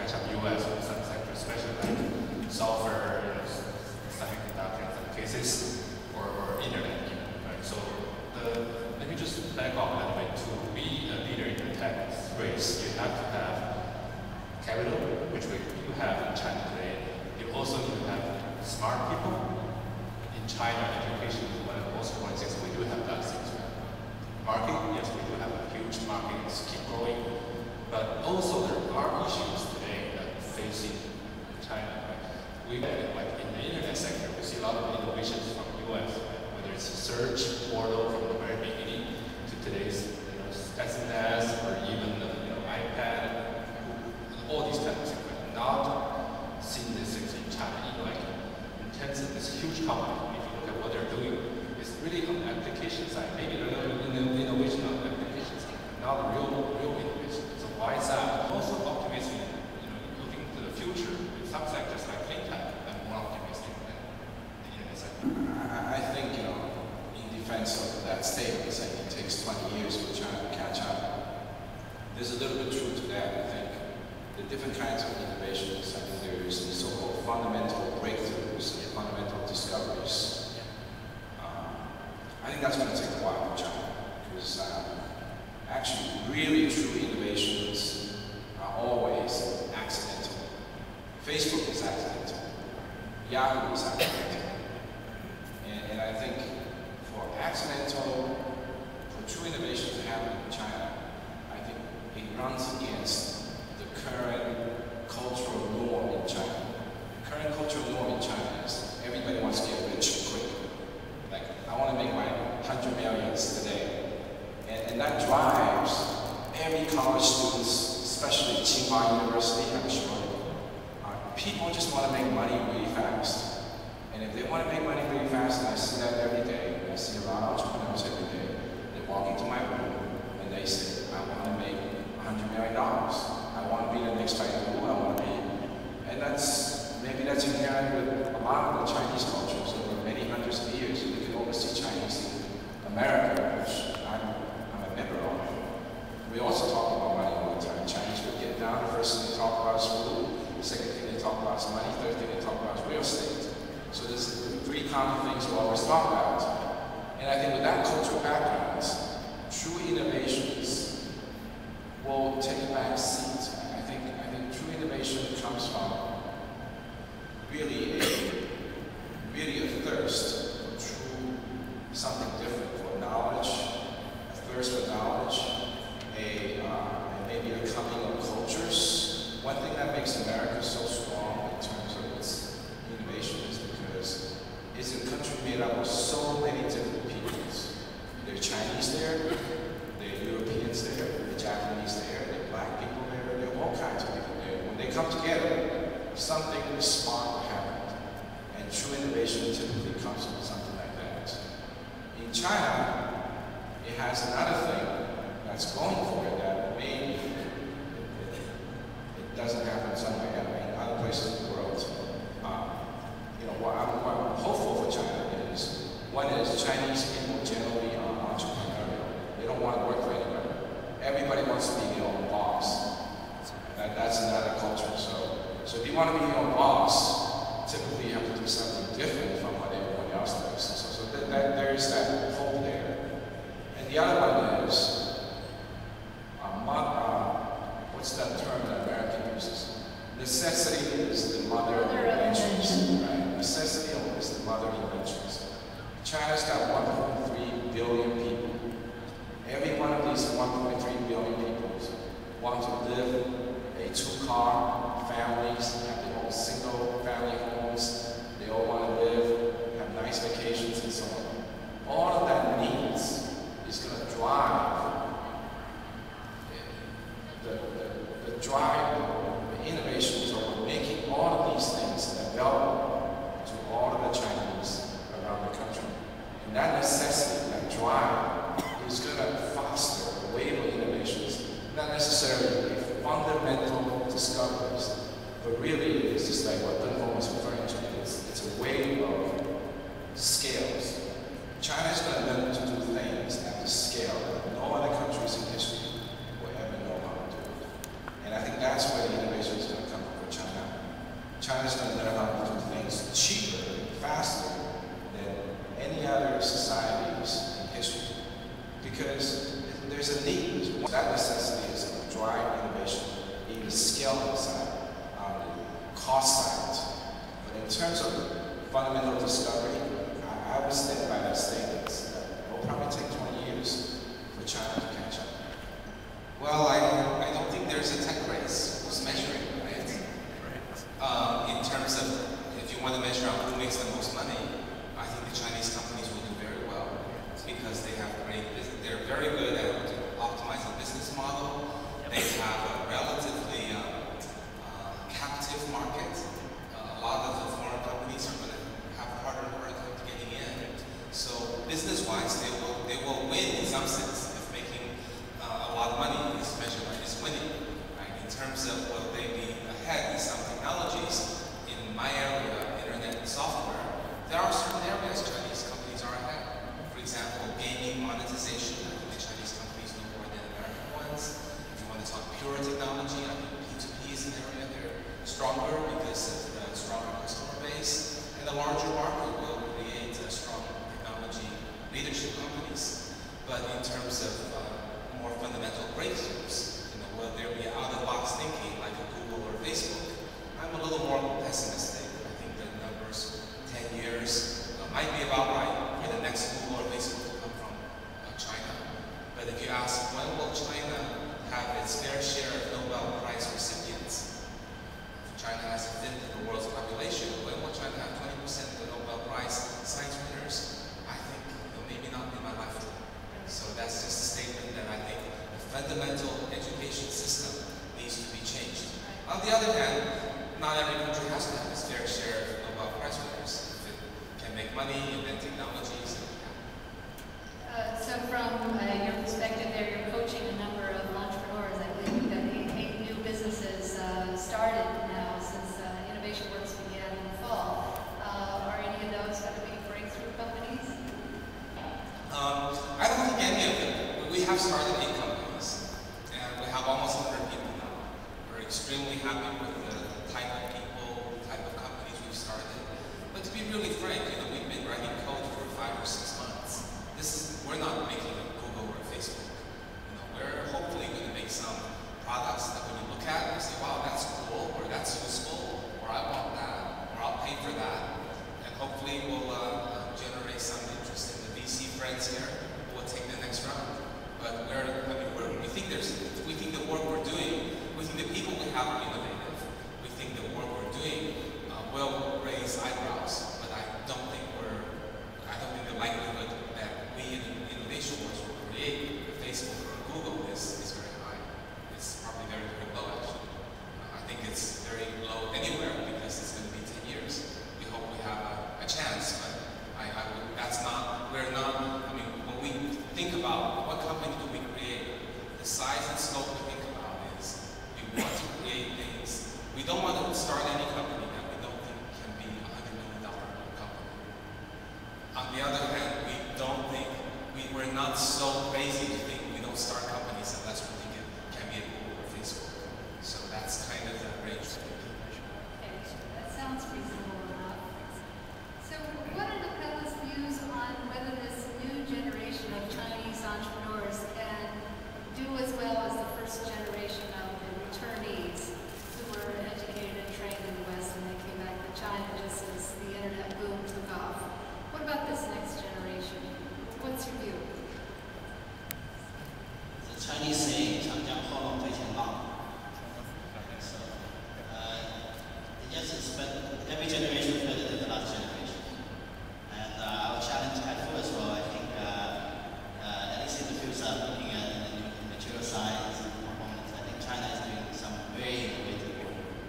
catch up US in some sectors, especially like software, semiconductor in some cases, or internet even, right? So let me just back off a little bit. To be a leader in the tech race, you have to have capital, which we do have in China today. You also need to have smart people. In China, education is one of the most important things. We do have that things. Market, yes, we do have a huge market, it's keep growing. But also there are issues today that facing China. Right? We like in the internet sector, we see a lot of innovations from US, right? Whether it's a search portal from the very beginning to today's SMS or even the iPad, all these types of things. But not seeing these things in China. Like Tencent is a huge company. If you look at what they're doing, it's really on the application side. Maybe they're innovation on the application side, not the real innovation. So why is that? Also optimistic, looking to the future. In some sectors like fintech, I'm more optimistic than the internet sector. I think, in defense of that statement, saying it takes 20 years for China to catch up, there's a little bit truth to that. I think the different kinds of innovations, I think there's the so-called fundamental breakthroughs and fundamental discoveries. I think that's going to take a while for China, because actually really true innovations are always accidental. Facebook is accidental. Yahoo is accidental. And I think for true innovation to happen in China, I think it runs against the current cultural norm in China. The current cultural norm in China is everybody wants to get rich quick. Like, I want to make my 100 millions today. And that drives every college student, especially at Tsinghua University, I'm sure. People just want to make money really fast. And if they want to make money really fast, and I see that every day, I see a lot of entrepreneurs every day, they walk into my room and they say, I want to make $100 million. I want to be the next Baidu, I want to be. And maybe that's inherent with a lot of the Chinese cultures over many hundreds of years. You can always see Chinese in America, which I'm a member of. We also talk about money all the time. Chinese would get down, the first thing they talk about is food, the second thing they talk about is money, third thing they talk about is real estate. So there's three common things we always talk about. And I think with that cultural background, true innovations will take a back seat. I think true innovation comes from really a thirst for true, something different, for knowledge, a thirst for knowledge, maybe a coming of cultures. One thing that makes America so strong in terms of its innovation is because it's a country made up of so many different peoples. There are Chinese there, there are Europeans there, there are Japanese there, there are black people there, there are all kinds of people there. When they come together, something smart will happen. And true innovation typically comes from something like that. In China, it has another thing that's going for it that maybe it doesn't happen somewhere in other places in the world. What I'm hopeful for China is, one is Chinese people generally are entrepreneurial. They don't want to work for anybody. Everybody wants to be their own boss. That's another culture. So if you want to be your own boss, typically you have to do something different from what everyone else does. So there is that hope there. And the other one is, what's that term that America uses? Necessity is the mother of inventions, right? Necessity is the mother of inventions. China's got 1.3 billion people. Every one of these 1.3 billion people want to live a two-car families, have their own single-family homes. They all want to live, have nice vacations, and so on. All of that needs is going to drive the innovations of making all of these things available to all of the Chinese around the country. And that necessity, that drive, is going to foster a wave of innovations, not necessarily fundamental discoveries, but really it's just like what Dunham was referring to. It's a wave of scales. China is going to learn to do things at the scale that no other countries in history will ever know how to do. And I think that's where the innovation is going to come China's going to learn how to do things cheaper, faster than any other societies in history. Because there's a need. That necessity is going to drive innovation in the scaling side, on the cost side. But in terms of fundamental discovery, I would stand by that statement. It will probably take 20 years for China to catch up. Well, I don't think there's a tech race. Who's measuring, right? In terms of, if you want to measure out who makes the most money, I think the Chinese companies will do very well because they have they're very good at optimizing business model. They have a relatively captive market. A lot of the foreign companies are going to have harder time getting in. So business-wise, they will win in some sense if making a lot of money is measured by is winning. Right? In terms of will they be ahead in some technologies, in my area, internet and software, there are certain areas Chinese companies are ahead. For example, gaming monetization, I think the Chinese companies know more than American ones. If you want to talk pure technology, I think P2P is an area they're stronger because of the stronger customer base. And the larger market will create strong technology leadership companies. But in terms of more fundamental breakthroughs, will there be out-of-the-box thinking like a Google or Facebook? I'm a little more pessimistic. I think the numbers, 10 years, might be about right for the next Google or Facebook to come from China. But if you ask, when will China have its fair share of Nobel Prize recipients? If China has a fifth of the world's population, when will China have 20% of the Nobel Prize science winners? I think maybe not in my lifetime. So that's just a statement that I think the fundamental education system needs to be changed. On the other hand, not every country has to have its fair share of Nobel Prize winners. If it can make money, invent technologies. So from your perspective there, you're coaching a number of entrepreneurs. I believe you've got 8 new businesses started now since Innovation Works began in the fall. Are any of those going to be breakthrough companies? I don't think any of them. We have started 8 companies, and we have almost 100 people now. We're extremely happy with the type of people, type of companies we've started. But to be really frank, we've been writing code for 5 or 6 months. We're not making a Google or a Facebook. We're hopefully going to make some products that when you look at, you say, wow, that's cool, or that's useful, or I want that, or I'll pay for that. And hopefully we'll generate some interest in the VC friends here who will take the next round. But we think the work we're doing, we think the people we have are innovative. We think the work we're doing will raise eyebrows, but I don't think the likelihood that we in Innovation Works will create Facebook or Google is very high. It's probably very, very low actually. I think it's very low anywhere because it's going to be 10 years. We hope we have a chance, but when we think about what company do we create, the size and scope we think about is we want to create things. We don't want to start any company that we don't think can be a $100 million company. On the other hand, we're not so crazy to think we don't start companies unless we think it can be a Google or Facebook. So that's kind of the range. Okay, that sounds reasonable enough. So what are the panel's views on whether this new generation of Chinese entrepreneurs can do as well as the first generation of the returnees who were educated and trained in the West and they came back to China just as the internet boom took off? What about this next generation? What's your view? The Chinese saying, 长江后浪推前浪. So, they just expect every generation